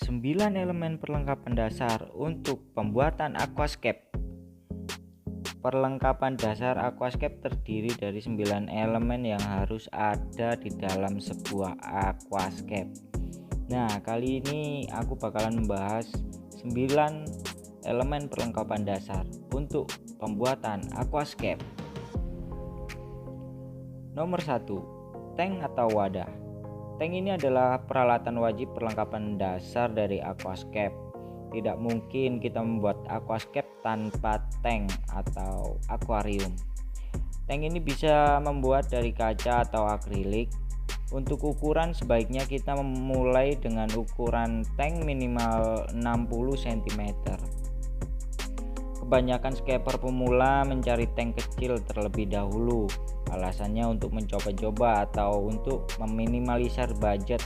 9 elemen perlengkapan dasar untuk pembuatan aquascape. Perlengkapan dasar aquascape terdiri dari 9 elemen yang harus ada di dalam sebuah aquascape. Nah, kali ini aku bakalan membahas 9 elemen perlengkapan dasar untuk pembuatan aquascape. Nomor 1, tank atau wadah. Tank ini adalah peralatan wajib perlengkapan dasar dari aquascape. Tidak mungkin kita membuat aquascape tanpa tank atau akuarium. Tank ini bisa membuat dari kaca atau akrilik. Untuk ukuran sebaiknya kita memulai dengan ukuran tank minimal 60 cm. Kebanyakan skipper pemula mencari tank kecil terlebih dahulu. Alasannya untuk mencoba-coba atau untuk meminimalisir budget.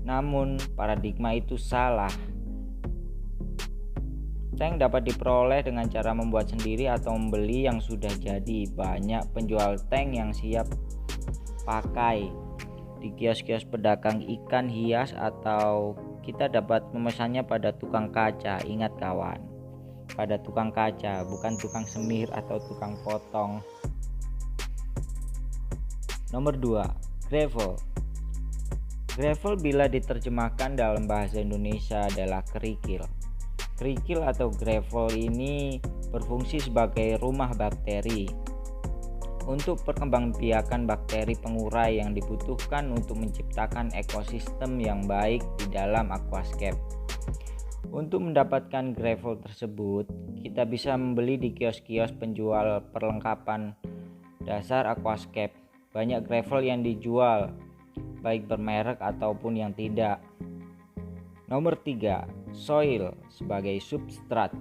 Namun paradigma itu salah. Tank dapat diperoleh dengan cara membuat sendiri atau membeli yang sudah jadi. Banyak penjual tank yang siap pakai di kios-kios pedagang ikan hias, atau kita dapat memesannya pada tukang kaca. Ingat kawan, pada tukang kaca, bukan tukang semir atau tukang potong. Nomor 2, gravel. Gravel bila diterjemahkan dalam bahasa Indonesia adalah kerikil. Kerikil atau gravel ini berfungsi sebagai rumah bakteri untuk perkembangbiakan bakteri pengurai yang dibutuhkan untuk menciptakan ekosistem yang baik di dalam aquascape. Untuk mendapatkan gravel tersebut, kita bisa membeli di kios-kios penjual perlengkapan dasar aquascape. Banyak gravel yang dijual, baik bermerek ataupun yang tidak. Nomor 3, soil sebagai substrat.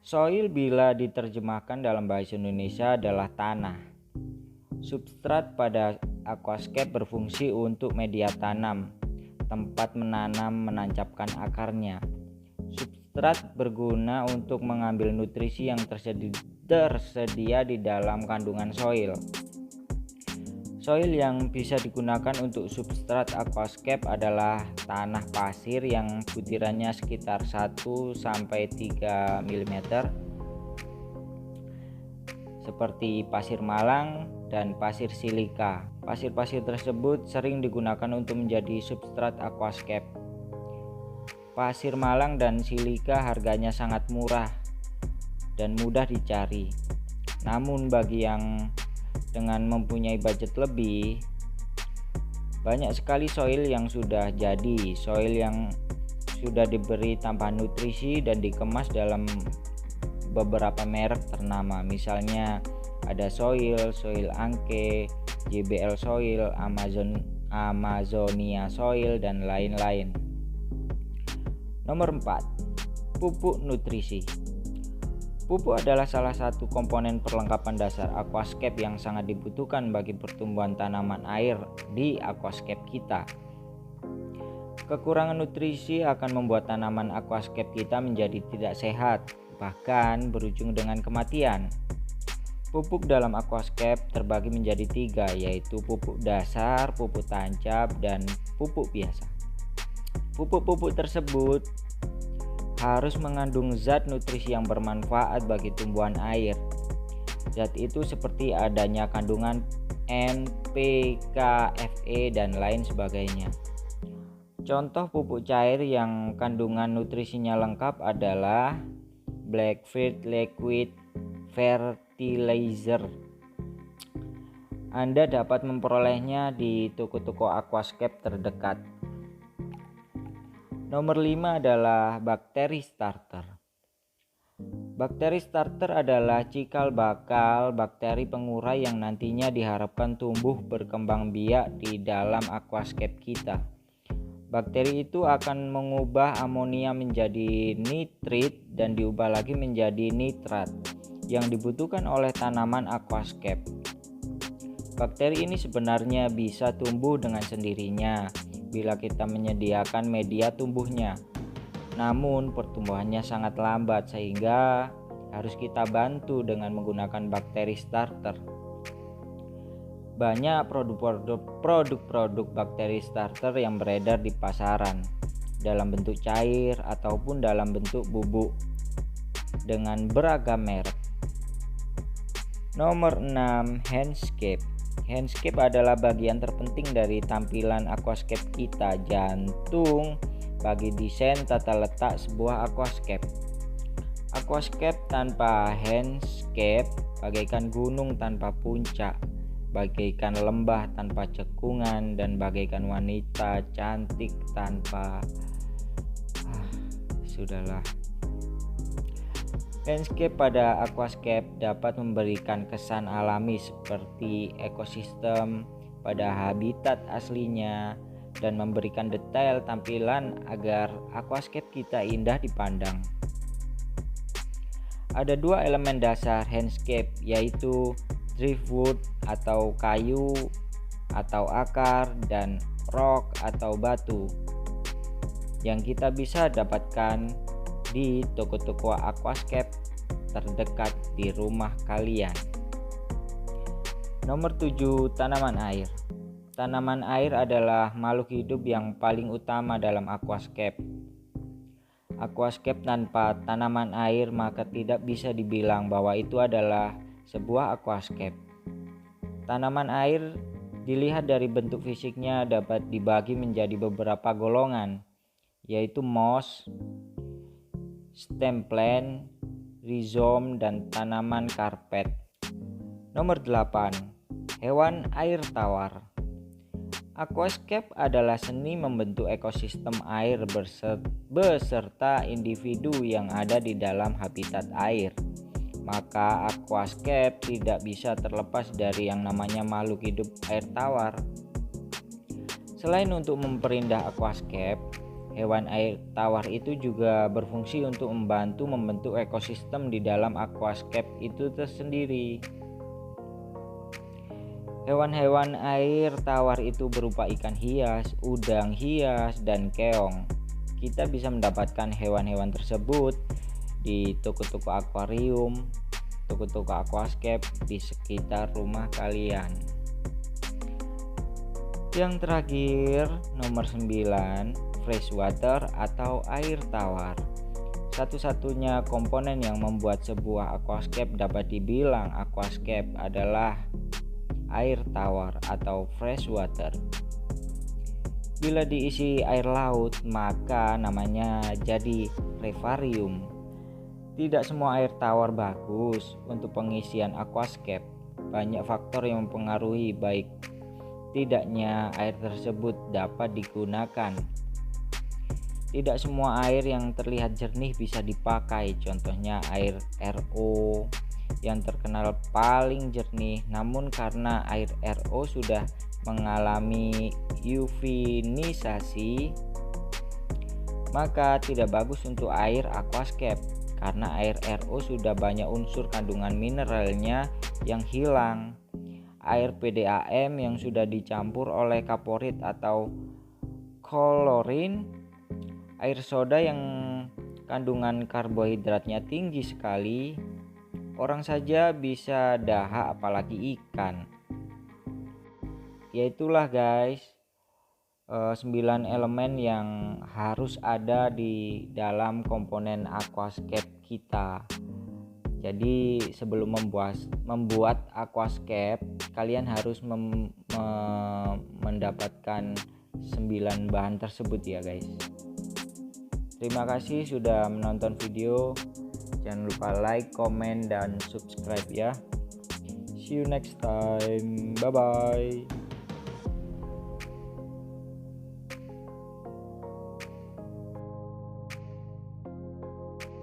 Soil bila diterjemahkan dalam bahasa Indonesia adalah tanah. Substrat pada aquascape berfungsi untuk media tanam, tempat menanam menancapkan akarnya. Substrat berguna untuk mengambil nutrisi yang tersedia di dalam kandungan soil. Soil yang bisa digunakan untuk substrat aquascape adalah tanah pasir yang butirannya sekitar 1-3 mm, seperti pasir malang dan pasir silika. Pasir-pasir tersebut sering digunakan untuk menjadi substrat aquascape. Pasir malang dan silika harganya sangat murah dan mudah dicari. Namun bagi yang dengan mempunyai budget lebih, banyak sekali soil yang sudah jadi, soil yang sudah diberi tambahan nutrisi dan dikemas dalam beberapa merek ternama. Misalnya ada soil Anke, JBL Soil, Amazonia Soil, dan lain-lain. Nomor 4, pupuk nutrisi. Pupuk adalah salah satu komponen perlengkapan dasar aquascape yang sangat dibutuhkan bagi pertumbuhan tanaman air di aquascape kita. Kekurangan nutrisi akan membuat tanaman aquascape kita menjadi tidak sehat, bahkan berujung dengan kematian. Pupuk dalam aquascape terbagi menjadi 3, yaitu pupuk dasar, pupuk tancap, dan pupuk biasa. Pupuk-pupuk tersebut harus mengandung zat nutrisi yang bermanfaat bagi tumbuhan air. Zat itu seperti adanya kandungan NPK, Fe, dan lain sebagainya. Contoh pupuk cair yang kandungan nutrisinya lengkap adalah Blackfeed Liquid Fertilizer. Anda dapat memperolehnya di toko-toko aquascape terdekat. Nomor 5 adalah bakteri starter. Bakteri starter adalah cikal bakal bakteri pengurai yang nantinya diharapkan tumbuh berkembang biak di dalam aquascape kita. Bakteri itu akan mengubah amonia menjadi nitrit dan diubah lagi menjadi nitrat yang dibutuhkan oleh tanaman aquascape. Bakteri ini sebenarnya bisa tumbuh dengan sendirinya bila kita menyediakan media tumbuhnya. Namun pertumbuhannya sangat lambat sehingga harus kita bantu dengan menggunakan bakteri starter. Banyak produk-produk bakteri starter yang beredar di pasaran dalam bentuk cair ataupun dalam bentuk bubuk dengan beragam merek. Nomor 6, handscape. Handscape adalah bagian terpenting dari tampilan aquascape kita, jantung bagi desain tata letak sebuah aquascape. Aquascape tanpa handscape bagaikan gunung tanpa puncak, bagaikan lembah tanpa cekungan, dan bagaikan wanita cantik tanpa sudahlah. Landscape pada aquascape dapat memberikan kesan alami seperti ekosistem pada habitat aslinya dan memberikan detail tampilan agar aquascape kita indah dipandang. Ada dua elemen dasar handscape, yaitu driftwood atau kayu atau akar, dan rock atau batu, yang kita bisa dapatkan di toko-toko aquascape terdekat di rumah kalian. Nomor 7, tanaman air. Tanaman air adalah makhluk hidup yang paling utama dalam aquascape. Aquascape tanpa tanaman air maka tidak bisa dibilang bahwa itu adalah sebuah aquascape. Tanaman air dilihat dari bentuk fisiknya dapat dibagi menjadi beberapa golongan, yaitu moss, stem plant, rhizome, dan tanaman karpet. Nomor 8, hewan air tawar. Aquascape adalah seni membentuk ekosistem air beserta individu yang ada di dalam habitat air. Maka aquascape tidak bisa terlepas dari yang namanya makhluk hidup air tawar. Selain untuk memperindah aquascape, hewan air tawar itu juga berfungsi untuk membantu membentuk ekosistem di dalam aquascape itu tersendiri. Hewan-hewan air tawar itu berupa ikan hias, udang hias, dan keong. Kita bisa mendapatkan hewan-hewan tersebut di toko-toko akuarium, toko-toko aquascape di sekitar rumah kalian. Yang terakhir, nomor 9, freshwater atau air tawar. Satu-satunya komponen yang membuat sebuah aquascape dapat dibilang aquascape adalah air tawar atau freshwater. Bila diisi air laut maka namanya jadi revarium. Tidak semua air tawar bagus untuk pengisian aquascape. Banyak faktor yang mempengaruhi baik tidaknya air tersebut dapat digunakan. Tidak semua air yang terlihat jernih bisa dipakai, contohnya air RO yang terkenal paling jernih, namun karena air RO sudah mengalami UV-nisasi maka tidak bagus untuk air aquascape, karena air RO sudah banyak unsur kandungan mineralnya yang hilang. Air PDAM yang sudah dicampur oleh kaporit atau klorin, air soda yang kandungan karbohidratnya tinggi sekali, orang saja bisa dahak apalagi ikan. Yaitulah guys 9 elemen yang harus ada di dalam komponen aquascape kita. Jadi sebelum membuat aquascape, kalian harus mendapatkan 9 bahan tersebut ya guys. Terima kasih sudah menonton video. Jangan lupa like, comment, dan subscribe ya. See you next time. Bye bye.